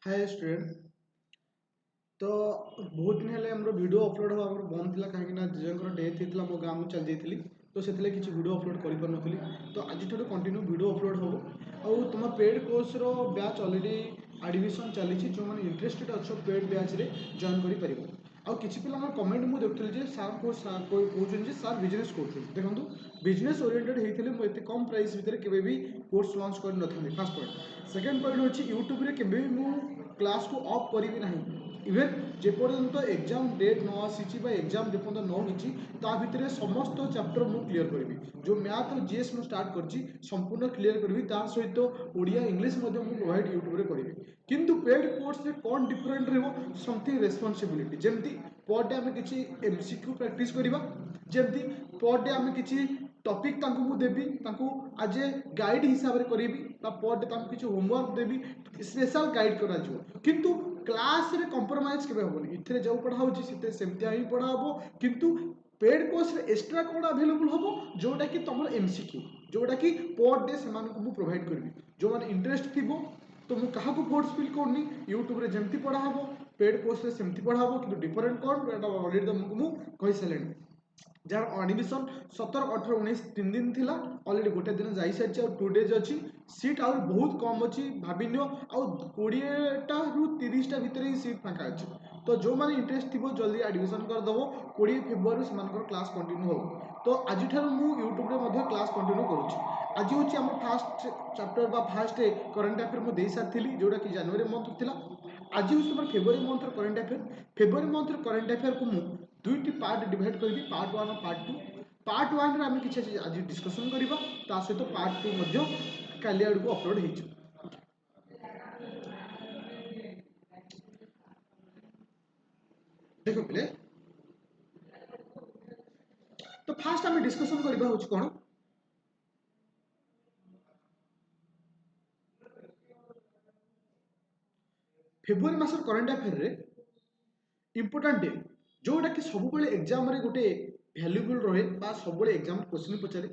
Hi student. तो बहुत दिन है वीडियो अपलोड हवा बंद था कहीं जेजर डेथ होता मो गाँव को चली जाइली तो से किसी वीडियो अपलोड कर पार्न तो आज कंटिन्यू वीडियो अपलोड हम और तुम पेड कोर्स रो बैच ऑलरेडी एडमिशन चली जो मैंने इंटरेस्टेड अच्छो पेड बैच रे जॉइन कर आउ किसी पिला कमेंट मुझे देखुली सार को कहते सार बिजनेस कर देखो बिजनेस ओरिएंटेड होते मुझे कम प्राइस भितर केवे भी कोर्स लॉन्च कर ना फर्स्ट पॉइंट सेकेंड पॉइंट हूँ यूट्यूब रे केवे भी मु क्लास को ऑफ करी ना इवेन जेपर्यंत एग्जाम डेट न आसी एग्जाम जेपर्यंत न होती भितर समस्त चैप्टर मु क्लीयर करी जो मैथ और जीएस मु स्टार्ट करछि संपूर्ण क्लीयर करी सहित ओडिया इंग्लिश प्रोवाइड यूट्यूब रे करी किंतु पेड कोर्स रे कौन डिफरेंट रहबो समथिंग रेस्पॉन्सिबिलिटी जेमती पर डे आम किसी एमसीक्यू प्रैक्टिस करवा जमती पर डे आम किसी टॉपिक तांको देवी आज ए गाइड हिसाब से करी पर डे किसी होमवर्क देवी स्पेशल गाइड करा किंतु क्लास रे कंप्रोमाइज केबे होबनी इथरे जो पढ़ा होची सिते सेमतिया ही पढ़ा होबो किंतु पेड कोर्स रे एक्स्ट्रा कोन अवेलेबल होबो जोटा कि तमर एमसीक्यू जोटा कि पर डे समान को प्रोवाइड करबी जो माने इंटरेस्ट थिबो तो मु कहा को फोर्स फील करनी यूट्यूब रे जेमती पढ़ा होबो पेड कोर्स रे सेमती पढ़ा होबो किंतु डिफरेंट कोन एटा ऑलरेडी तुमको मु कहि सलेनी जार एडमिशन 17 18 19 तीन दिन थिला ऑलरेडी गोटे दिन जाई सारी और 2 डेज अच्छी सीट आउ बहुत कम अच्छी भाविनियो आउ 20टा रु 30टा भितर ही सीट फाँका अच्छी तो जो मैंने इंटरेस्ट थी जल्दी एडमिशन करदेव 20 फेब्रुआरी से क्लास कंटिन्यू हो तो आज यूट्यूब रे क्लास कंटिन्यू करुँच आज हूँ आम फास्ट चैप्टर बा फास्ट करेन्ट अफेयर मुझे सारी जोटा कि जनवरी मंथ था आज हूँ तुम फेब्रुआरी मंथर करेन्ट अफेयर फेब्रुआरी मंथर करेन्ट अफेयर को मुझे दुईटी पार्ट डिवाइड करी पार्ट 1 और पार्ट 1 रे आम कि आज डिस्कसन करवा सहित पार्ट 2 काली आड़ को अपलोड हो देख पे तो फास्ट आम डिस्कसन करवा हूँ कौन फेब्रुआरी मासर करेन्ट अफेयर रे इंपोर्टाट डे जोटा कि सब एग्जाम रे गोटे भैल्यूबल रहे सब एग्जाम क्वेश्चन पचारे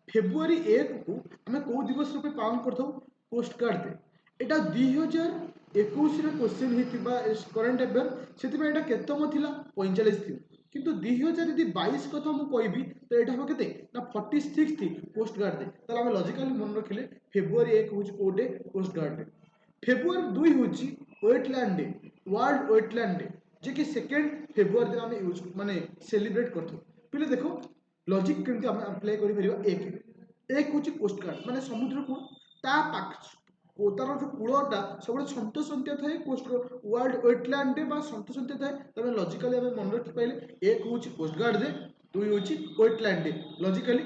फेब्रुआरी 1 को आम कौ दिवस रूपे पालन कर पोस्ट कार्ड डे एटा 2021 क्वेश्चन होता करेन्ट अफेयर से केतम थिला 45 थी किंतु 2022 कथा मुझे कहि तो यहाँ हम के 46 थी पोस्ट कार्ड डे तो आम लॉजिकली मन रखिले फेब्रुआरी 1 हूँ कौ day postcard day February 2 हूँ wetland day world wetland day जे कि 2 फेब्रुआरी दिन आम यूज माने सेलिब्रेट करथु पहले देखो लॉजिक केमती आम अप्लाई करि परिबा एक हूँ कोस्ट गार्ड माने समुद्र कूल ता पाख तार जो कूलटा सब सन्तसंत्या थाए कोस्ट वर्ल्ड वेटलैंड डे बा सन्तसंत्या थाए तबे लॉजिकली आम मन रखि पाइले एक हूँ कोस्ट गार्ड डे 2 हूँ वेटलैंड डे लॉजिकली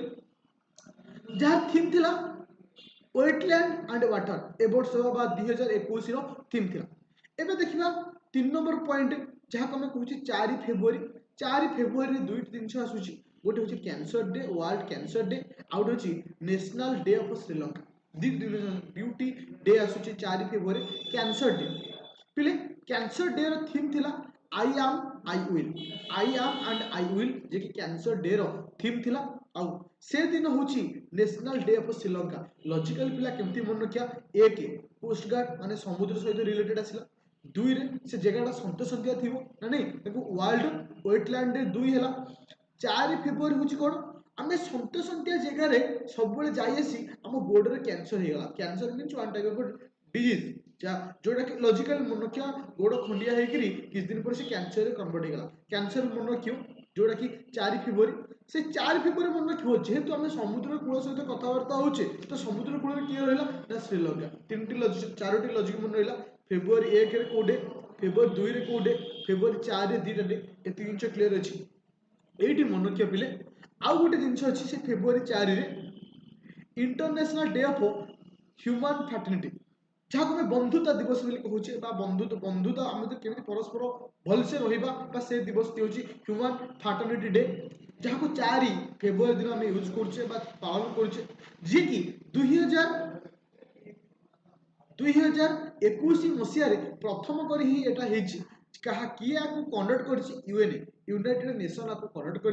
जहाँ थीम थिला वेटलैंड एंड वाटर ए वर्ष बा 2021 रो थीम थिला एबे देखिबा 3 नंबर पॉइंट जहाँ को मैं कहूँ 4 फेब्रुआरी 4 फेब्रुआरी दुईट जिन आसूची गोटे हूँ cancer day world cancer day आउ गोटे हूँ national day of Sri Lanka duty day आसूची 4 फेब्रुआरी कैंसर डे पिले कैंसर डे रो थीम थिला I am I am and I will जे कि कैंसर डे रो थीम थिला आउ से दिन हूँ national day of Sri Lanka logical पिला केमती मन रखिया एक कोस्ट गार्ड माने समुद्र सहित रिलेटेड आसिला 2 रे से जगहटा सन्तसंत्या थी ना नहीं वर्ल्ड वेटलैंड डे 2 है 4 फेब्रुआरी हूँ कौन आम सन्तसंत्या जगह सब जाइसी आम गोड़ में कैंसर होगा cancer mean one type of disease जोटा कि लॉजिकल मन रखिया गोड़ खंडिया होकर किस दिन पर से कैंसर कन्वर्ट होगा कैंसर मन रखियो जोटा कि 4 फेब्रुआरी से 4 फेब्रुआरी मन रखियो जेहेतु आम समुद्र कूल सहित कथबार्ता होचे तो समुद्र कूल किए रहा ना श्रीलंका 3टी लॉजिक 4टी लॉजिक मन रहा फेब्रुआरी 1 रे कोडे फेब्रुआरी 2 रे कोडे फेब्रुआरी 4 रे दीटा डे एति जिनस क्लियर अछि एठी मन रखिया पिले आउ गोटे जिनस अछि से फेब्रुआरी 4 रे international day of human fraternity जहाँ को बंधुता दिवस कहूचे बंधुता आम तो केमी परस्पर भलसे रहा से दिवस हूँ ह्यूमन फैटर्निटी डे जहाँ को 4 फेब्रुआरी दिन आम यूज करुचे पालन करुचे जी कि 2021 मसीह प्रथम कर ही एटा कहा किए आपको कंडक्ट कर यूएनए यूनाइटेड नेशन आपको कंडक्ट कर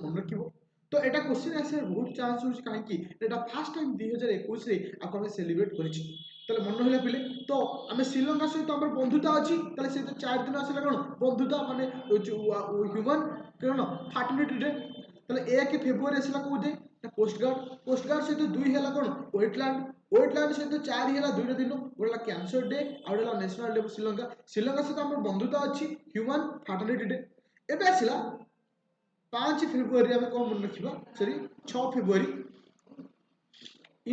मन रखिबो तो एटा क्वेश्चन आसे बहुत चांस हो कहीं फास्ट टाइम 2021 आपको सेलिब्रेट कर তাহলে মনে হইলা পিলে তো আমি শ্রীলঙ্কা সহিত আমার বন্ধুতা আছে তাহলে সে 4 দিন আসলে কোন বন্ধুতা মানে হ্যুমান কোন ফার্টিলিটি ডে তাহলে 1 ফেব্রুয়ারি আসলা কোউ ডে পোস্টগার্ড সहित 2 ହେଲା কোন ওয়েটল্যান্ড সହିତ 4 ହେଲା ଦୁଇଟା ଦିନ ଗୋଟେ ହେଲା କ୍ୟାନ୍ସର ଡେ ଆଉ ଗୋଟେ ହେଲା ନ୍ୟାସନାଲ ଡେ ଶ୍ରୀଲଙ୍କା ସହିତ ଆମର ବନ୍ଧୁତା ଅଛି ହ୍ୟୁମାନ ଫାର୍ଟିଲିଟି ଡେ ଏବେ ଆସିଲା 5 ଫେବୃଆରୀ ଆମେ କଣ ମନେ ରଖିବା ସରି 6 ଫେବୃଆରୀ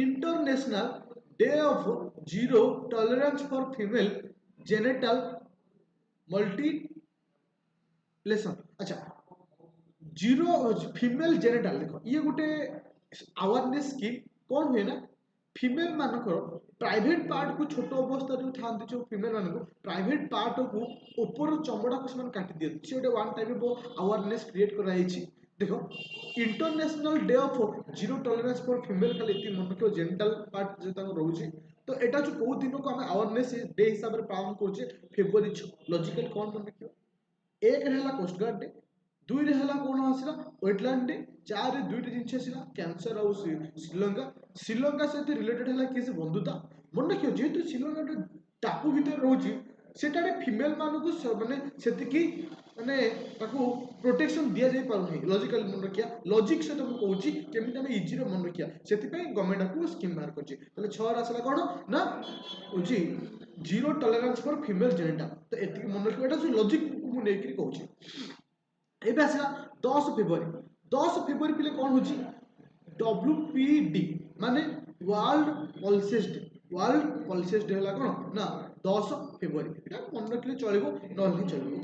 international day of zero tolerance for female genital mutilation अच्छा जीरो फीमेल जेनेटल देखो ये गोटे अवेयरनेस स्कीम कौन हुए ना फीमेल मानकर प्राइवेट पार्ट को छोट अवस्था जो था जो फीमेल मान प्राइवेट पार्ट को ऊपर चमड़ा को काटि दिखाते गोटे one type of awareness create कराई देखो international day of zero tolerance for female खाली ये मन रखियो जेनिटल पार्ट जो रोचे तो एटा जो कौ दिन को आम अवेयरनेस डे हिसाब से पालन करुचे फेब्रुआरी 6 लॉजिकल कौन मन रखियो 1 रे कोस्ट गार्ड डे 2 रे कौन आसला वेटलैंड डे 4 रे दुईटा जिन आसला कैंसर और श्रीलंका सहित रिलेटेड है किसी बंधुता मन रखियो जेहेतु श्रीलंका टापू भितर रोचे सेटा फीमेल मानक माने सेतिकी माने ताकू प्रोटेक्शन दिया जाई पारु नहीं लॉजिकल मन रखिया लॉजिक से तो मैं कहूची केमिति हम इजी रे मन रखिया सेति पई गवर्नमेंट को स्कीम बाहर करछि तले 6 रा आसला कोन ना होची zero tolerance for female genital तो एति मन रखियो एटा जो लॉजिक को नेकरी कहूची एबे आसला 10 फरवरी पिले कोन होची डब्ल्यूपीडी माने वर्ल्ड पल्सेस डे हला कोन ना 10 फरवरी एटा मन रखले चलिबो नल्ही चलिबो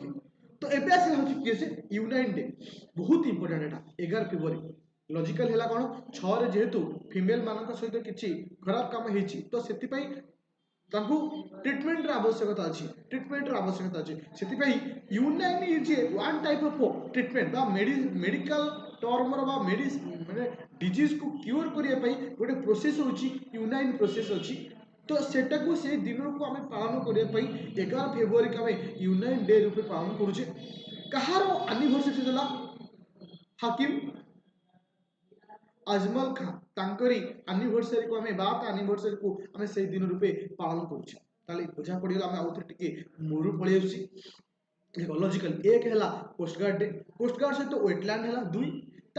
तो एबे आसला होची केसे यूनाइन डे बहुत इंपोर्टेंट एटा 11 फरवरी लॉजिकल हैला कोन 6 रे जेहेतु फीमेल मानक सहित किछि खराब काम हेछि तो सेति पई तांकु ट्रीटमेंट रा आवश्यकता अछि सेति पई यूनाइन is one type of treatment बा मेडिकल टर्म रो बा माने डिजीज को क्योर करिया पई गोटे प्रोसेस होची यूनाइन प्रोसेस अछि तो सेटा को से दिन को आम पालन करिया पई 11 फरवरी को आम यूनाइन डे रूपे पालन करूचे कहार एनिवर्सरी देला हाकिम अजमल खान तांकरी एनिवर्सरी को हमें बात एनिवर्सरी को हमें सही दिन रूपे पालन करूचे ताले बुझा पड़िला हमें आउथरे टिके मोरू पळि आसी देखो लॉजिकल 1 हैला कोस्ट गार्ड सहित वेटलैंड हैला 2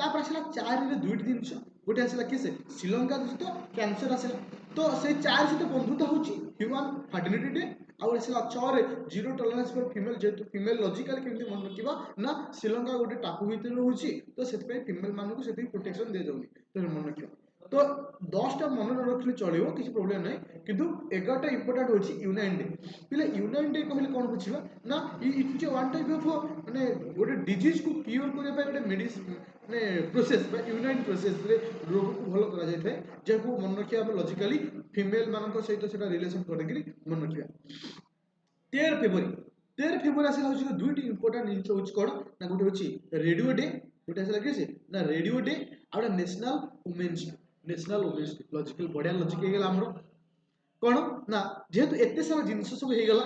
तापर आसला 4 रे दुईट दिन गोटे आसला किसे श्रीलंका सहित कैंसर आसला तो से 4 सहित बंधुता होची ह्यूमन फर्टिलिटी डे आउ आसला 6 रे जीरो टॉलरेंस फॉर फीमेल जेतु फीमेल लॉजिकल केमति मन रखिबा ना श्रीलंका गोटे टापू भितर होची तो सेति पे फीमेल मानको सेति प्रोटेक्शन दे जाउनी तो मन रखियो तो 10 टा मन रखले चलिबो किछि प्रॉब्लम नै किंतु 11 टा इंपोर्टेंट होची यूनाइन डे पिले यूनाइन डे कहले कोन बुझिबा ना it is one type of माने गोटे डिजीज को क्योर करे पे गोटे मेडिसिन माने प्रोसेस बा यूनाइन प्रोसेस रे रोग को भलो करा जाय थाए जेको मन रखिया हम लॉजिकली फीमेल मानको सहित सेटा रिलेशन करगिरी मन रखिया 13 फरवरी आसला होची दुईटी इंपोर्टेंट जिंस होची कोन ना गोटे होची रेडियो डे गोटे आसला किसे ना रेडियो डे आ नेशनल वुमेन्स डे लॉजिकल बढ़िया लॉजिक हे गेला हमरो कोन ना जेहेतु एते सारा जिंस सब हे गेला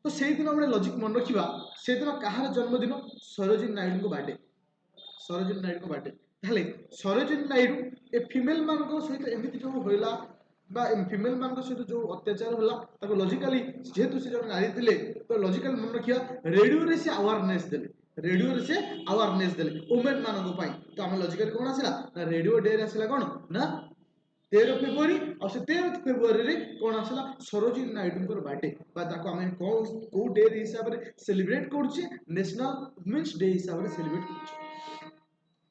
तो सेही दिन हमरे लॉजिक मन रखिबा से दिन कहार जन्मदिन सरोजिनी नायडू को बर्थडे ताले सरोजिनी नायडू ए फीमेल मानको सहित एमिति जो होइला बा फीमेल मानको सहित जो अत्याचार होला ताको लॉजिकली जेहेतु से जन नारी थिले तो लॉजिकल मन रखिया रेडियो रे से अवेयरनेस देले वुमेन मानको पई तो हम लॉजिकली कोन आसिला ना रेडियो डे रे आसिला कोन ना 13 फरवरी और से 13 फरवरी रे कोन आसिला सरोजिनी नायडू को बर्थडे बा ताको हम को डे हिसाब रे सेलिब्रेट करछे नेशनल वुमेन्स डे हिसाब रे सेलिब्रेट करछे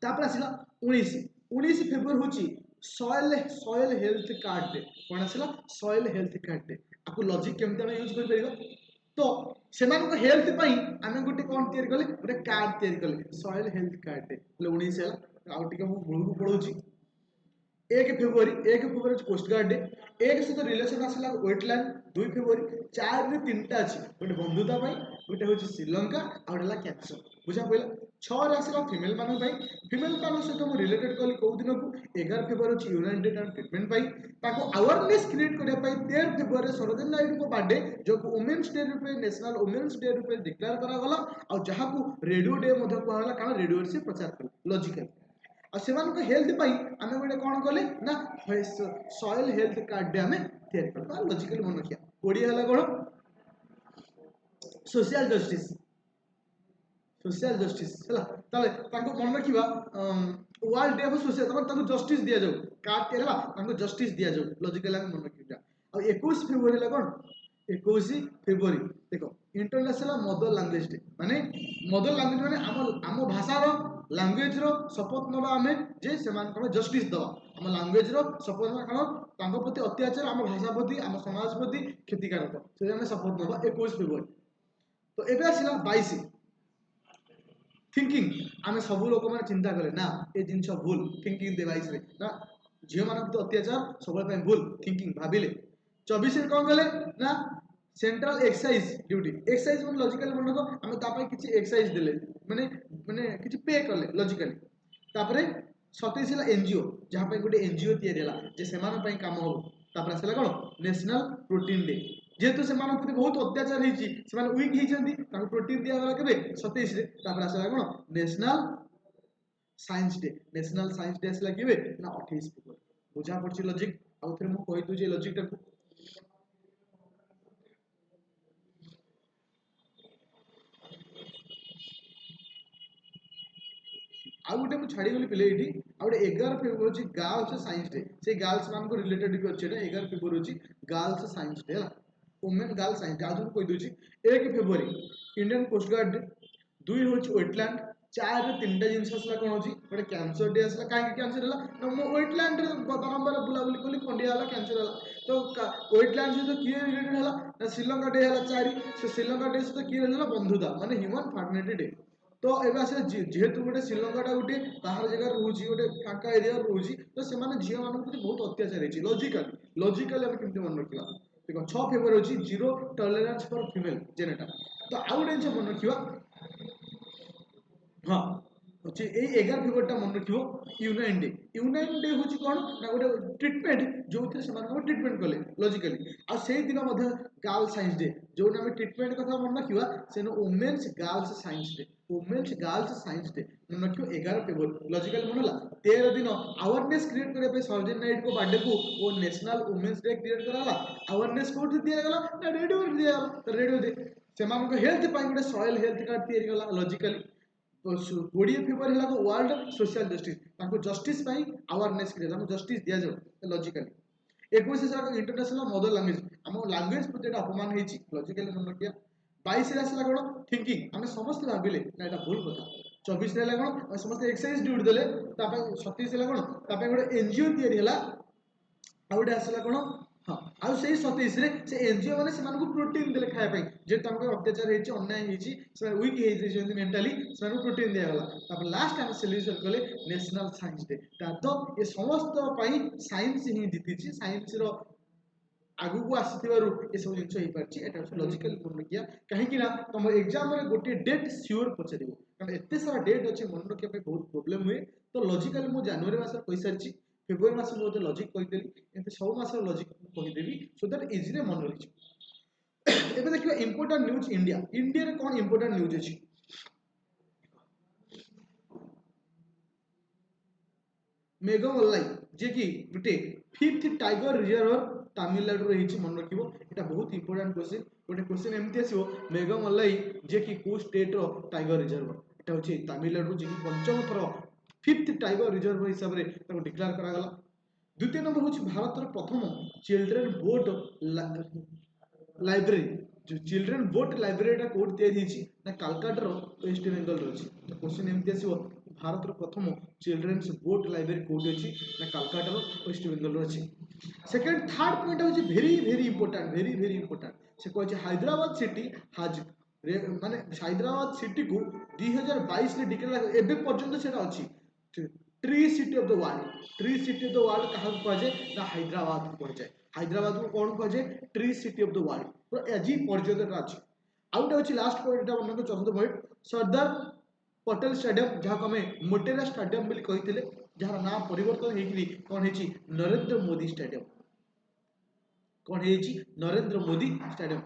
तापर आसिला 19 फरवरी होची सॉइल हेल्थ कार्ड डे कोन आसिला सॉइल हेल्थ कार्ड डे आपको लॉजिक केमते हम यूज कर परिबा तो सेमान को हेल्थ पई आमे गोटे कोन तयार करले गोटे कार्ड तयार करले सॉइल हेल्थ कार्ड डे 19 हैला आउ टिके मु मुळु पळौची 1 फरवरी कोस्ट गार्ड डे 1 सहित रिलेशन आसला वेटलैंड 2 फरवरी 4 रे तीनटा अछि गोटे बंधुता पई गोटे होची श्रीलंका आ गोटेला कैंसर बुझा पइला 6 रे आसला फीमेल मानक पई फीमेल मानक सहित हम रिलेटेड कली को दिन को 11 फरवरी होची यूनाइन डे एंड ट्रीटमेंट पई ताको अवेयरनेस क्रिएट करिया पई 13 फरवरी सरोजिनी नायडू को बर्थडे जो वुमेन्स डे रूपे नेशनल वुमेन्स डे रूपे डिक्लेयर करा गला आ जहा को रेडियो डे मध्ये कहला कारण रेडियो से प्रचार कर लॉजिकल और हेल्थ आम गोटे कौन कले ना सॉइल हेल्थ कार्ड आम या लॉजिकली मन रखिया ओडिया है कौन सोशल जस्टिस सोशल जस्टिस है मन रखा world day of social justice दि जाऊ कार्ड जस्टिस दि जाऊ लॉजिकली मन रखा आ 21 फेब्रुआरी है कौन 21 फेब्रुआरी देख इंटरनेशनल मदर लैंग्वेज डे माने मदर लैंग्वेज माने आम भाषार लैंग्वेज रो शपथ नवा आम जे से जस्टिस दवा आम लैंग्वेज रो शपथ कारण प्रति अत्याचार आम भाषा प्रति आम समाज प्रति क्षतिकारक से आम शपथ नवा 21 फेब्रुआरी तो एबे आसला 22 थिंकिंग आम सब लोक मैंने चिंता कले ना ये जिन भूल थिंकिंग दे 22 ना झील मान प्रति अत्याचार सब भूल थिंकिंग भाविले 24 कौन कले ना सेंट्रल एक्सरसाइज ड्यूटी एक्सरसाइज मन लॉजिकली मन रखो आम तापाई किछि एक्सरसाइज देले माने माने किछि पे करले लॉजिकली तापरे 27 है एनजीओ जहाँ पे गोटे एनजीओ तैयारी है जे सेमान पई काम हो तापर आसला कोन नेशनल प्रोटीन डे जेहेतु से प्रति बहुत अत्याचार होती वीक होती प्रोटीन दिगला के 27 तापर आसला कोन national science day national science day आसला के ना 28 फेब्रुआरी बुझा पड़छि लॉजिक आउ थे मु कहि दउ जे लॉजिक टाको आ गोटे मुझे छाड़ी गली पिले ये गोटे 11 फेब्रुआरी हूँ गर्ल्स साइंस डे से गर्ल्स मान रिलेटेड भी अच्छे 11 फेब्रुआरी हूँ गर्ल्स साइंस डे है वुमेन गर्ल्स साइंस डे आज कहीदे 1 February Indian coast guard day 2 हूँ वेटलैंड 4 3टा जिनस आसला कौन हो गोटे कैंसर डे आसला कहीं कैंसर है ना वेटलैंड बारंबार बुलाबुली कली खंडिया है कैंसर है तो वेटलैंड सहित किए रिलेटेड है ना श्रीलंका डे है 4 श्रीलंका डे सहित किए है बंधुता माने ह्यूमन फर्टिलिटी डे तो एवं आसे जेहेतु गोटे श्रीलंका गोटे बाहर जगह रोचे गोटे फांका एरिया रोचे तो से झील मान प्रति बहुत अत्याचार होती लॉजिकली लॉजिकली आम केमती मन रखा देख 6 फेब्रुआरी हूँ जीरो टॉलरेंस फॉर फीमेल जेनेटा तो आउ गोटे जिन मन रखा हाँ अच्छे 11 फेब्रुआरी मन रख यूनाइन डे हूँ कौन ना गोटे ट्रिटमेंट जो थे ट्रिटमेंट कले लॉजिकली आ से दिन गर्ल्स साइंस डे जो आम ट्रिटमेंट कथा मन रखा से women's girls science day women's girls science day मन रख 11 फेब्रुआरी लॉजिकली मन है 13 दिन अवेयरनेस क्रिएट करने सर्जन नाइट को बर्थडे को वो नेशनल वुमेन्स डे क्रिएट कराला अवेयरनेस कौन दिगला ना रेडियो दिगला रेडियो डे से हेल्थ गोटे सॉइल हेल्थ कार्ड या लॉजिकली 20 फेब्रुआरी है world social justice justice awareness justice दि जाऊ लॉजिकली 21 इंटरनेशनल मदर लैंग्वेज आम लैंग्वेज प्रति अपमान होती लॉजिकली मन रखिया 22 आसला कौन थिंकिंग आम समस्त भाविले ना यहाँ भूल कथा 24 कौन समस्त एक्सरसाइज ड्यूटी देले 27 कौन गोटे एनजीओ या गोटे आसला कौन हाँ आउ से 27 से एनजीओ मैंने से प्रोटीन देले खायापी जेहेतु अत्याचार होती अन्याय होती वीक होती मेंटाली से प्रोटीन दिगला लास्ट आम सेलिब्रेशन कले नेशनल साइंस डे तो ये समस्त साइंस ही जीति साइंस आगु को आसू ये सब जिन लॉजिकल मन रखिया कहीं तुम एग्जाम गोटे डेट सियोर पचार कारण एत सारा डेट अच्छे मन रखा बहुत प्रोब्लेम हुए तो लॉजिकली मुझे जनवरी मस कही सारी फेब्रुआरी मस मुझे लॉजिक कहीदेली एमती सब मास लॉजिक कहीदेवी सो दैट इजिली मन रही एबे देखिए इंपोर्टेंट न्यूज इंडिया इंडिया कौन इंपोर्टेंट न्यूज अच्छी मेघमल्लाई जे कि गोटे 5th टाइगर रिजर्व तमिलनाडु रही मन रखियो एटा बहुत इंपोर्टेंट क्वेश्चन गोटे क्वेश्चन एमती आसीबो मेघमल्लाई जे कि को स्टेट रो टाइगर रिजर्व एटा होची तमिलनाडु जे कि पंचम थर 5th टाइगर रिजर्व हिसाब रे ताको डिक्लेयर करा गला द्वितीय नंबर होची भारत रो प्रथम चिल्ड्रन बोट लाइब्रेरी जो चिल्ड्रन बोट लाइब्रेरी कोड तैयारी ना कालकाटार वेस्ट बेंगल रही तो क्वेश्चन एमती आसो भारत प्रथम चिल्ड्रन बोट लाइब्रेरी कोड अच्छी ना कालकाटार वेस्ट बेंगल अच्छी सेकेंड थर्ड पॉइंट हूँ भेरी भेरी इंपोर्टाट से कहे हैदराबाद सिटी हाज माने हैदराबाद सिटी को 2022 डिक्लेयर एवं पर्यटन से अच्छी tree city of the world क्या कहुए ना हैदराबाद को कहुए हैदराबाद को कौन कहुए tree city of the world तो आज पर्यटन अच्छी आउ गोटे अच्छी लास्ट पॉइंट मन चतुर्थ पॉइंट सरदार पटेल स्टेडियम जहाँ आम मोटेरा स्टेडियम कही जार ना परिवर्तन होकर कौन है नरेंद्र मोदी स्टेडियम कौन है नरेंद्र मोदी स्टेडियम।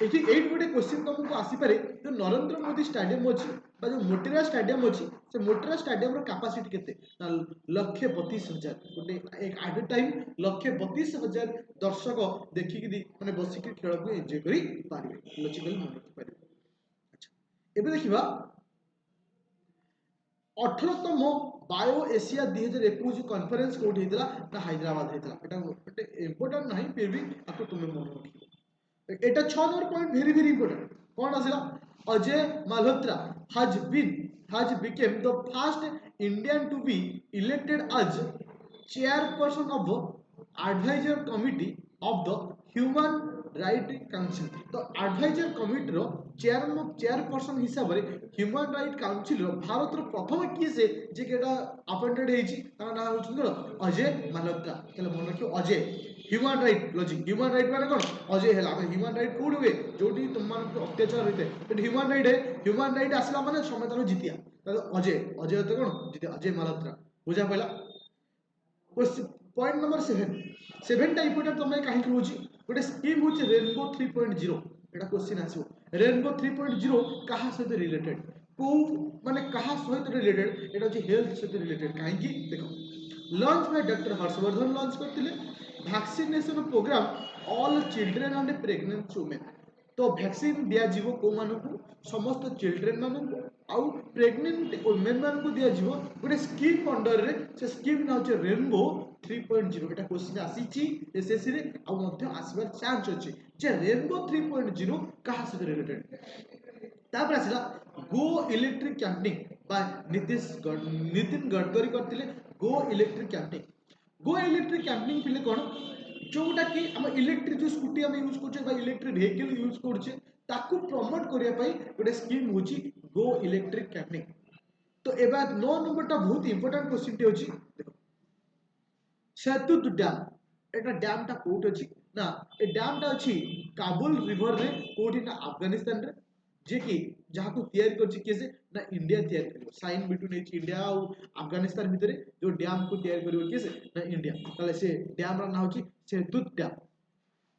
ये गोटे क्वेश्चन तुमको आसीपे जो नरेंद्र मोदी स्टेडियम अच्छी जो मोटेरा स्टेडियम अच्छी से मोटेरा स्टेडियम कैपेसिटी केते 1,32,000 गोटे एक एट ए टाइम 1,32,000 दर्शक देखिक मैंने बसिक खेल को एंजॉय करें लॉजिकली मन रखिपारे। अच्छा एबे देखिबा 18तम बायो एशिया 2021 कॉन्फ्रेंस कोठी हितला ना हैदराबाद हितला। एटा इंपोर्टेंट नहीं फिर भी आपको तुम्हें मन रखिबो। एटा 6 number point very very important कौन आसिला Ajay Malhotra has become the first Indian to be elected as chairperson of the advisor committee of the Human Rights Council। तो advisor committee रो चेयरपर्सन हिसाब रे ह्यूमन राइट काउंसिल रो भारत रो प्रथम किए से जे केटा अपॉइंटेड हेची ता ना होछन अजय माल्होत्रा। तले मन रखियो Ajay human right logic human right माने कोन अजय हैला ह्यूमन राइट कोड हुए जोटी तुम मान अत्याचार होते तो ह्यूमन राइट है ह्यूमन राइट आसला माने समतानो जितिया अजय होते कोन जितिया अजय माल्होत्रा बुझा पहला। पॉइंट नंबर 7 टा इंपोर्टेंट तुम कहीं होची गोटे स्कीम होची रेनबो 3.0 एटा क्वेश्चन आसो रेनबो 3.0 कहा सहित रिलेटेड को माने कहा सहित रिलेटेड एटा होची हेल्थ सहित रिलेटेड काहे की देखो launch by doctor Harsh Vardhan launch करथिले vaccination programme all children and pregnant women. तो वैक्सीन दिया जीवो को मानकु समस्त चिल्ड्रेन मानकु आउ प्रेग्नेंट वुमेन मानकु दिया जीवो गोटे स्कीम अंडर रे से स्कीम ना होचे रेनबो 3.0 एटा क्वेश्चन आसीची एसएससी रे आ मध्य आसीबार चांस अछि जे रेनबो 3.0 कहा से रिलेटेड। तापर आसिला go electric campaign by Nitin Gadkari करथिले go electric campaign. Go electric campaign पिले कोन जोटा कि हम इलेक्ट्रिक जो स्कूटी हम यूज करछे बा इलेक्ट्रिक व्हीकल यूज करछे ताकू प्रमोट करिया पई गोटे स्कीम होची गो इलेक्ट्रिक कैंपिंग। तो एबा 9 नंबर टा बहुत इंपोर्टेंट क्वेश्चन टे होची देखो सेतुत डैम एटा डैम टा कोट अछि ना ए डैम टा अछि काबुल रिवर रे कोठी ना अफगानिस्तान रे जे कि जहाँ को तैयारी करछि केसे ना इंडिया तैयारी करियो साइन बिटवीन इंडिया और अफगानिस्तान भितरे जो डैम को तैयारी करियो केसे ना इंडिया ताले से डैम रा ना होछि सेतुत डैम।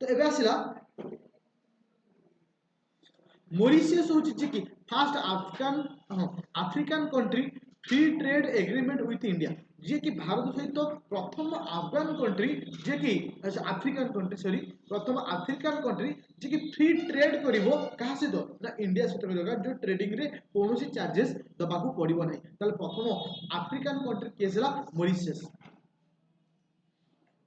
तो एबे आसिला मॉरिशियस होछि जे कि first African country free trade agreement with India जे कि भारत सहित प्रथम अफगान कंट्री जे कि अफ्रीकन कंट्री सॉरी प्रथम अफ्रीकन कंट्री जे कि फ्री ट्रेड करिवो कहा से तो ना इंडिया सहित करिवो जो ट्रेडिंग रे कोनोसी चार्जेस दबाकू पड़िबो नै ताले प्रथम अफ्रीकन कंट्री केसला मॉरिशियस।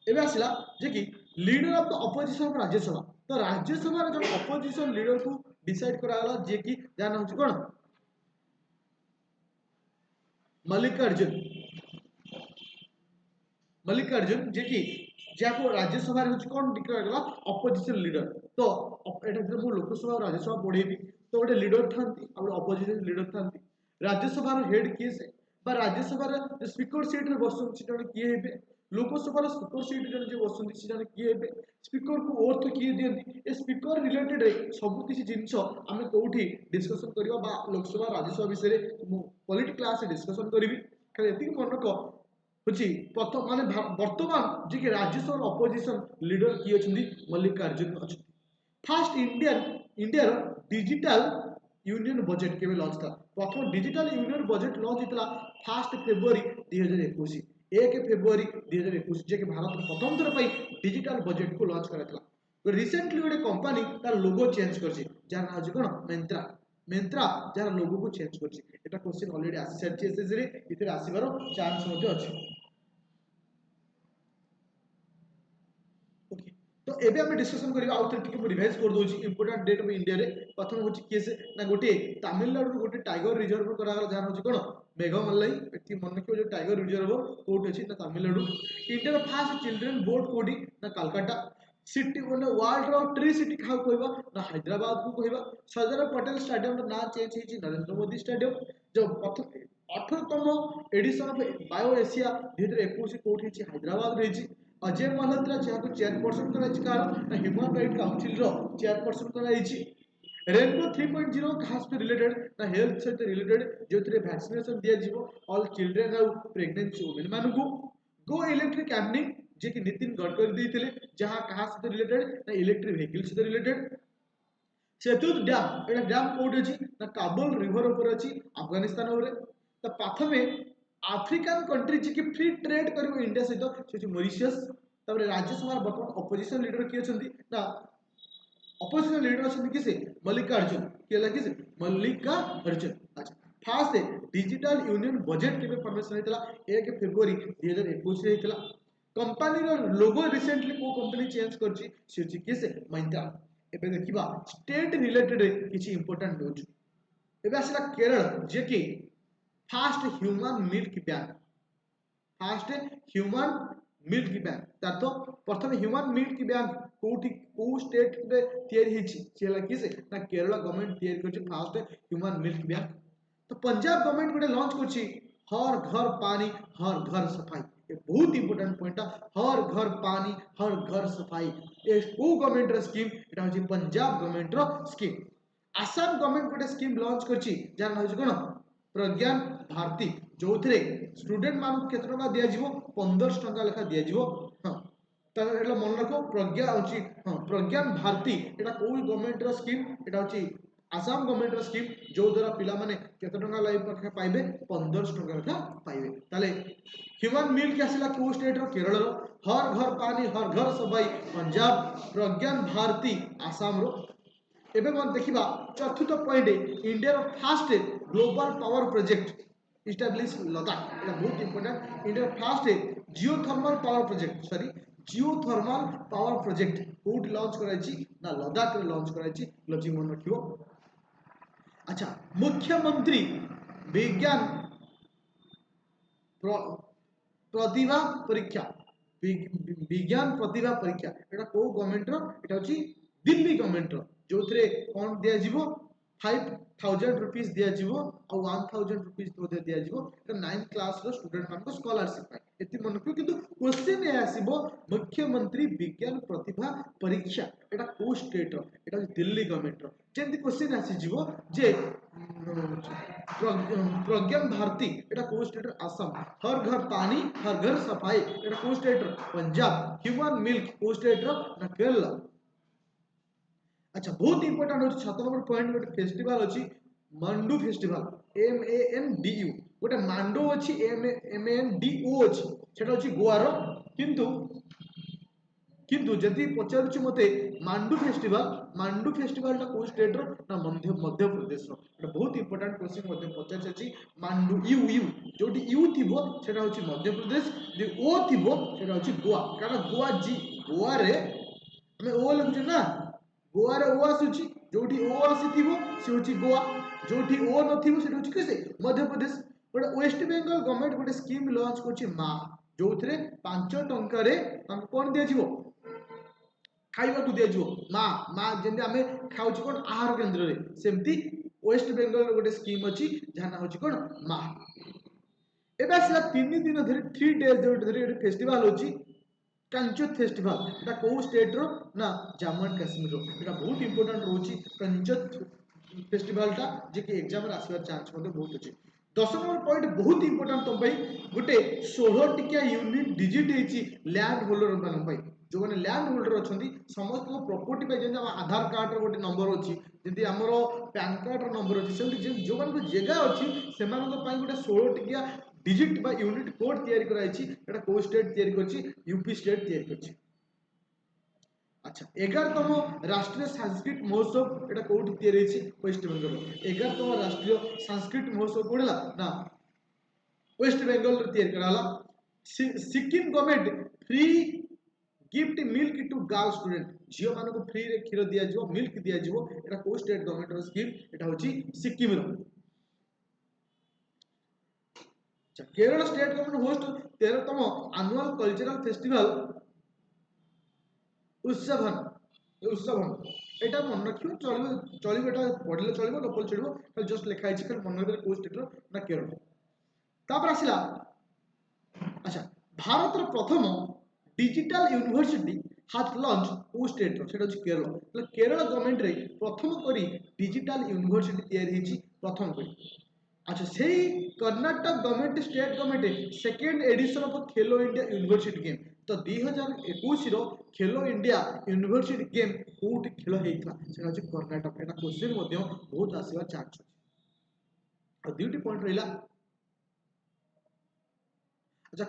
एबे आसिला जे कि leader of the opposition of Rajya Sabha. तो राज्यसभा रे जो ऑपोजिशन लीडर को डिसाइड कराला जे कि जाना होछि कोन मल्लिकार्जुन जे कि जाको राज्यसभा रे कोन डिक्लेयर कला ऑपोजिशन लीडर। तो एटा जे मो लोकसभा और राज्यसभा पढेबी तो गोटे लीडर थांती और ऑपोजिशन लीडर थांती राज्यसभा रो हेड किए से बा राज्यसभा रे स्पीकर सीट रे बसुन छि जने किए हेबे लोकसभा रो स्पीकर सीट जने जे बसुन छि जने किए हेबे स्पीकर को ओथ किए दियंती ए स्पीकर रिलेटेड रे सब किछि जिंस हमें कोठी डिस्कशन करिवा बा लोकसभा राज्यसभा विषय रे पॉलिटिक्स क्लास डिस्कशन करिवि खाली एति मन रखो होची प्रथम माने वर्तमान जे कि राज्यसभा ऑपोजिशन लीडर किए छथि मल्लिकार्जुन अछि। First India digital union budget केबे लॉन्च था प्रथम डिजिटल यूनियन बजेट लॉन्च हितला 1 फेब्रुआरी 2021 1 फेब्रुआरी 2021 जे कि भारत प्रथम थर पई डिजिटल बजेट को लॉन्च करथला। तो रिसेंटली गोटे कंपनी तार लोगो चेंज करछि जार नाम अछि कोन मेंत्रा जार लोगो को चेंज करछि एटा क्वेश्चन ऑलरेडी आसी सारछि एसएससी रे इथरे आसीबारो चांस मध्ये अछि। ओके तो एबे हम डिस्कशन करिवा आउथर टिके रिवाइज कर दोछि इंपोर्टेंट डेट ऑफ इंडिया रे प्रथम होछि केसे ना गोटे तमिलनाडु गोटे टाइगर रिजर्व करा गला जार होछि कोन मेघमल्लाई एति मन रखियो जे टाइगर रिजर्व कोट अछि ना Tamil Nadu. India row first children board कोडी ना कलकत्ता सिटी ओने वर्ल्ड रो ट्री सिटी खाउ कहबा ना हैदराबाद को कहबा सरदार पटेल स्टेडियम रो नाम चेंज हिछि नरेंद्र मोदी स्टेडियम जो प्रथम 18तम एडिशन ऑफ बायो एशिया 2021 कोट हिछि हैदराबाद रहिछि। अजय मल्होत्रा जहाँ चेयरपर्सन कर ह्यूमन राइट काउंसिल रो चेयरपर्सन कर रेनबो 3.0 कहा सहित रिलेटेड ना हेल्थ सहित रिलेटेड जो वैक्सीनेशन दिया जीवो ऑल चिल्ड्रेन और प्रेग्नेंट वुमेन मानकू गो इलेक्ट्रिक कैंपिंग जे कि नितिन गडकरी देइथिले जहां कहा से रिलेटेड ना इलेक्ट्रिक व्हीकल से रिलेटेड। सेतुत डैम एटा डैम कोड अछि ना काबुल रिवर ऊपर अछि अफगानिस्तान ऊपर। तो प्रथमे आफ्रिकन कंट्री जे कि फ्री ट्रेड करिवो इंडिया सहित से मॉरिशस। तबरे राज्यसभा वर्तमान अपोजिशन लीडर किए छथि ना अपोजिशन लीडर छथि किसे मल्लिकार्जुन के लगी से मल्लिकार्जुन। अच्छा फास्ट डिजिटल यूनियन बजेट केबे परमिशन हेतला 1 फरवरी 2021 रे हेतला। कंपनी रो लोगो रिसेंटली को कंपनी चेंज करछि से किसे महिंद्रा। एबे देखिबा स्टेट रिलेटेड किछि इंपोर्टेंट न्यूज। एबे आसला केरल जे कि fast human milk bank fast human milk bank तार तो प्रथम ह्यूमन मिल्क बैंक कोठी को स्टेट रे तयारी हिची सेला किसे ना केरल गवर्नमेंट तयारी करछि फास्ट ह्यूमन मिल्क बैंक। तो पंजाब गवर्नमेंट गोटे लॉन्च करछि हर घर पानी हर घर सफाई। ये बहुत इंपोर्टेंट पॉइंट हर घर पानी हर घर सफाई। ये को गवर्नमेंट रो स्कीम एटा होछि पंजाब गवर्नमेंट रो स्कीम। आसाम गवर्नमेंट गोटे स्कीम लॉन्च करछि जार नाम कोन प्रज्ञान भारती जो थे स्टूडेंट मान केते टका दिया जीवो 1500 टका लेखा दिया जीवो। हां तार एला मन रखो प्रज्ञा होछि हां प्रज्ञान भारती एटा को गवर्नमेंट रो स्कीम एटा होछि आसाम गवर्नमेंट रो स्कीम जो द्वारा पिला माने केते टका लाइफ पखे पाइबे 1500 टका लेखा पाइबे। ताले ह्यूमन मिल्क आसिला को स्टेट रो केरल रो हर घर पानी हर घर सफाई पंजाब प्रज्ञान भारती आसाम रो। एबे मन देखिबा चतुर्थ पॉइंट इंडिया रो first global power project establish Ladakh. एटा बहुत important India first geothermal power project geothermal power project कोड लॉन्च कराइछि ना लद्दाख रे लॉन्च कराइछि लजी मन रखियो। अच्छा मुख्यमंत्री विज्ञान प्रतिभा परीक्षा विज्ञान प्रतिभा परीक्षा एटा को गवर्नमेंट रो एटा होछि दिल्ली गवर्नमेंट रो जो थे कौन दिया जीवो 5000 रुपीस दिया जीवो और 1000 रुपीस दिया जीवो। एटा 9th क्लास रो स्टूडेंट मान को स्कॉलरशिप पाए एति मन को किंतु क्वेश्चन ए आसीबो मुख्यमंत्री विज्ञान प्रतिभा परीक्षा एटा को स्टेट रो एटा दिल्ली गवर्नमेंट रो। जेंति क्वेश्चन आसी जीवो जे प्रज्ञान भारती एटा को स्टेट रो आसाम हर घर पानी हर घर सफाई एटा को स्टेट रो पंजाब ह्यूमन मिल्क को स्टेट रो ना केरला। अच्छा बहुत इंपोर्टेंट होछि 7 नंबर पॉइंट गोटे फेस्टिवल अछि मांडू फेस्टिवल MANDU गोटे मांडो अछि MANDO अछि सेटा अछि गोवा रो। किंतु जदि पचारुछि मते मांडू फेस्टिवल टा को स्टेट रो ना मध्य प्रदेश रो। एटा बहुत इंपोर्टेंट क्वेश्चन मते पचारछि अछि मांडू यू जोटी यू थिबो सेटा होछि मध्य प्रदेश जे ओ थिबो सेटा होछि गोवा। कारण गोवा रे हमें ओ लिखुछ ना गोवा रे ओ आसुची जोठी ओ आसीथिबो से होची गोवा जोठी ओ नथिबो से होची किसे Madhya Pradesh. But waste Bengal government गोटे स्कीम लॉन्च करची मा जोथरे 5 टंका रे हम कोन दिया जीवो खाइबा को दिया जीवो मा जेंदे हमें खाउची कोन आहार केंद्र रे सेमती वेस्ट बेंगल गोटे स्कीम अछि जाना होची कोन मा। एबे असला 3 दिन धरि 3 डेज धरि फेस्टिवल होची कंचुत फेस्टिवल एटा को स्टेट रो ना जम्मू एंड कश्मीर रो। एटा बहुत इंपोर्टेंट रोची कंचुत फेस्टिवल टा जे कि एग्जाम रे आसीबार चांस मते बहुत अछि। 10 नंबर पॉइंट बहुत इंपोर्टेंट तम भाई गोटे 16 टिकिया यूनिट डिजिट हेची लैंड होल्डर मान भाई जो माने लैंड होल्डर अछंती समस्त को प्रॉपर्टी पे जेंदा आधार कार्ड रो गोटे नंबर अछि जेंती हमरो पैन कार्ड रो नंबर अछि सेमती जो मान को जगह अछि से मान को पई गोटे 16 टिकिया डिजिट बा यूनिट कोड तयारी कराइछि एटा को स्टेट तयारी करछि यूपी स्टेट तयारी करछि। अच्छा 11तम राष्ट्रीय संस्कृत महोत्सव एटा कोठी तयारी अछि वेस्ट बेंगल 11तम राष्ट्रीय संस्कृत महोत्सव कोडला ना वेस्ट बेंगल रे तयारी कराला। Sikkim government free gift milk to girl student जियो मान को फ्री रे खीर दिया जिवो मिल्क दिया जिवो एटा को स्टेट गवर्नमेंट रो स्कीम एटा होछि सिक्किम रो। केरल स्टेट गवर्नमेंट होस्ट 13तम एनुअल कल्चरल फेस्टिवल उत्सवन एटा मन रखियो चलिबो एटा पढले चलिबो लोकल चलिबो जस्ट लिखा है खाली मन रखियो को स्टेट रो ना केरल। तापर आसिला अच्छा भारत रो प्रथम डिजिटल यूनिवर्सिटी हाथ लॉन्च को स्टेट रो सेटा अछि केरल। मतलब केरल गवर्नमेंट रे प्रथम करी डिजिटल यूनिवर्सिटी तयारी हिची प्रथम करी। अच्छा सही Karnataka government state government second edition of Khelo India university game तो 2021 रो खेलो इंडिया यूनिवर्सिटी गेम कोठी खेल हेइतला सेटा अछि कर्नाटक एटा क्वेश्चन मध्ये बहुत आसीबा चान्स अछि और दुईटी पॉइंट रहिला अच्छा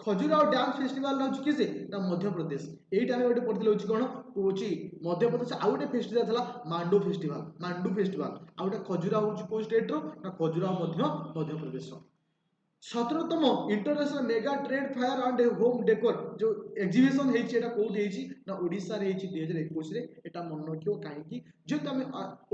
खजुराहो डांस फेस्टिवल होची किसे ना मध्य प्रदेश एटा हम गोटे पढिले होची कोन होची मध्य प्रदेश आ गोटे फेस्टिवल थला मांडू फेस्टिवल आ गोटे खजुराहो होची को स्टेट रो ना खजुराहो मध्य प्रदेश रो 17तम international mega trade fair and home decor जो एग्जीबिशन हेची एटा कोठी हेची ना ओडिसा रे हेची 2021 रे एटा मन रखियो काहे कि जे तमे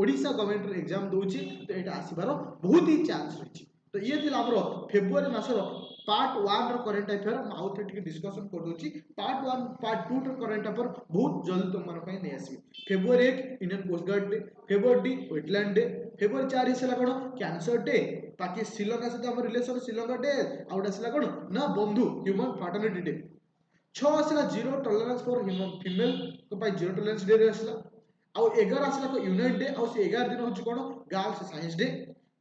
ओडिसा गवर्नमेंट रे एग्जाम दोची तो एटा आसीबार बहुत ही चांस रही तो ये थिला हमरो फेब्रुआरी मासर पार्ट 1 रो करंट अफेयर हम आउट टिके डिस्कशन कर दोची पार्ट 1 पार्ट 2 रो करंट अफेयर बहुत जल्दी तुम मन पई नै आसी February 1 Indian coast guard day February 2 wetland day February 4 हिसला कोन कैंसर डे बाकी श्रीलंका सहित हम रिलेशन श्रीलंका डे आउट आसला कोन ना बंधु ह्यूमन फ्राटर्निटी डे 6 आसला जीरो टॉलरेंस फॉर फीमेल को पाई जीरो टॉलरेंस डे रे आसला आउ 11 आसला को यूनाइट डे आउ से 11 दिन होची कोन गर्ल्स साइंस डे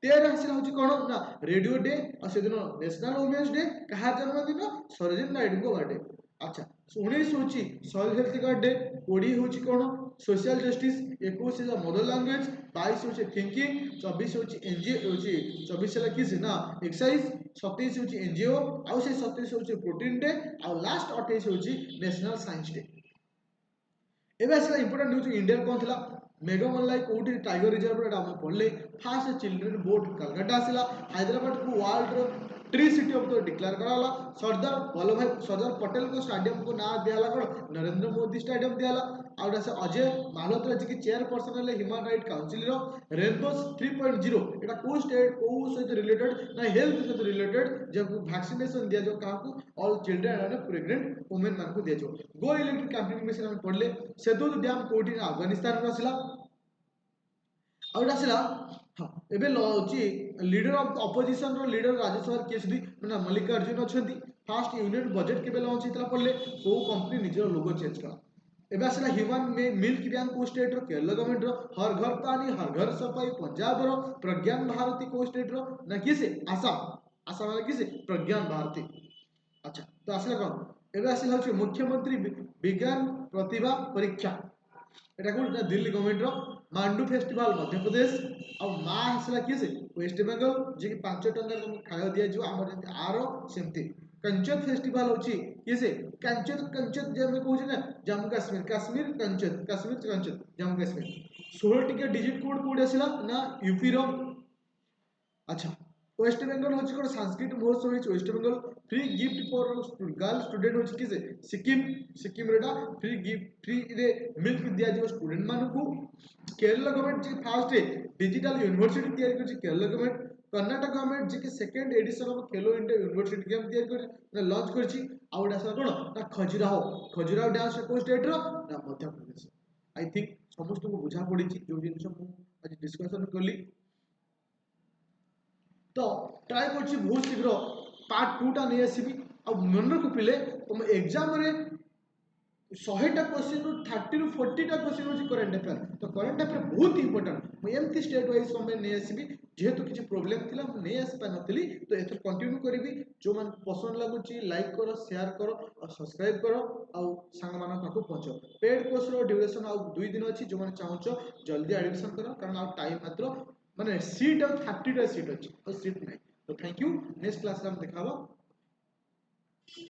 13 आसला होची कोन ना रेडियो डे आ से दिन नेशनल वुमेन्स डे कहा जन्मदिन सरोजिनी नायडू को बर्थडे अच्छा 19 होची सॉइल हेल्थ कार्ड डे 20 होची कोन social justice 21 is mother language 22 होची थिंकिंग 24 होची एनजीओ होची 24 हला किस ना एक्सरसाइज 27 होची एनजीओ आउ से 27 होची प्रोटीन डे आउ लास्ट 28 होची नेशनल साइंस डे एबे आसला इंपोर्टेंट न्यूज इंडिया कोन थिला मेघमल्लाई कोठी टाइगर रिजर्व रे हम पढले फास्ट चिल्ड्रन बोट कलकत्ता आसला हैदराबाद को वर्ल्ड रो tree city of the declare कराला सरदार पटेल को स्टेडियम को ना दियाला कोन नरेंद्र मोदी स्टेडियम दियाला आउट से अजय मालहोत्रा जी की चेयरपर्सन है ह्यूमन राइट काउंसिल रो रेनबो 3.0 एटा को स्टेट को सहित रिलेटेड ना हेल्थ सहित रिलेटेड जब वैक्सीनेशन दिया जो काकू all children and pregnant women मान को दिया जो गो इलेक्ट्रिक कैंपेनिंग में से हम पढ़ले सेदुल डैम कोठी अफगानिस्तान रो आसला आउट आसला हाँ एबे लॉची लीडर ऑफ ऑपोजिशन रो लीडर राज्यसभा केसदी माने मल्लिकार्जुन अछंती फास्ट यूनियन बजट केबे लॉन्च हेतला पड़ले को कंपनी निजर लोगो चेंज करा एबे आसला ह्यूमन में मिल्क बैंक को स्टेट रो केरल गवर्नमेंट रो हर घर पानी हर घर सफाई पंजाब रो प्रज्ञान भारती को स्टेट रो ना किसे आसाम वाला किसे प्रज्ञान भारती अच्छा तो आसला कोन एबे आसला होची मुख्यमंत्री विज्ञान प्रतिभा परीक्षा एटा कोन दिल्ली गवर्नमेंट रो मांडू फेस्टिवल मध्य प्रदेश आ मा आसला किसे वेस्ट बंगाल जे कि 5 टंका तुम खायो दिया जो हमर जति आरो सेमती कंचन फेस्टिवल होची किसे कंचन जे हम कहू ना जम्मू कश्मीर कंचन जम्मू कश्मीर 16 टिके डिजिट कोड कोड आसला ना यूपी रो अच्छा वेस्ट बेंगल होची कोन संस्कृत महोत्सव होची West Bengal free gift for girl student होची किसे सिक्किम रेडा फ्री गिफ्ट फ्री रे मिल्क दिया जो स्टूडेंट मान को केरल गवर्नमेंट जी फास्ट डिजिटल यूनिवर्सिटी तैयारी करची केरल गवर्नमेंट कर्नाटक गवर्नमेंट जी के second edition of Khelo India university game तैयारी कर लॉन्च करची आउट आसा कोन ना खजुराहो डांस को स्टेट रो ना मध्य प्रदेश आई थिंक समस्त को बुझा पड़ी जो जिन मु आज डिस्कशन करली तो ट्राई करछि बहुत शीघ्र पार्ट 2 टा नहीं आसीबी आ मन रखु पिले तुम एग्जाम रे 100 टा क्वेश्चन रो 30 रो 40 टा क्वेश्चन होची करंट अफेयर तो करंट अफेयर बहुत इंपोर्टेंट मैं एमती स्टेट वाइज समय नहीं आसीबी जेहेतु किसी प्रोब्लेम थिला मैं नहीं आसी पा नथली तो एथर कंटिन्यू करबी जो मन पसंद लागुची लाइक करो शेयर करो और सब्सक्राइब करो आ संग मान पाखु पहुंचो पेड कोर्स रो ड्यूरेशन आ 2 दिन अछि जो मन चाहूचो जल्दी एडमिशन करो कारण आ टाइम मात्र माने सीट और 30 टा सीट अछि और सीट नहीं तो थैंक यू नेक्स्ट क्लास रे हम देखाबो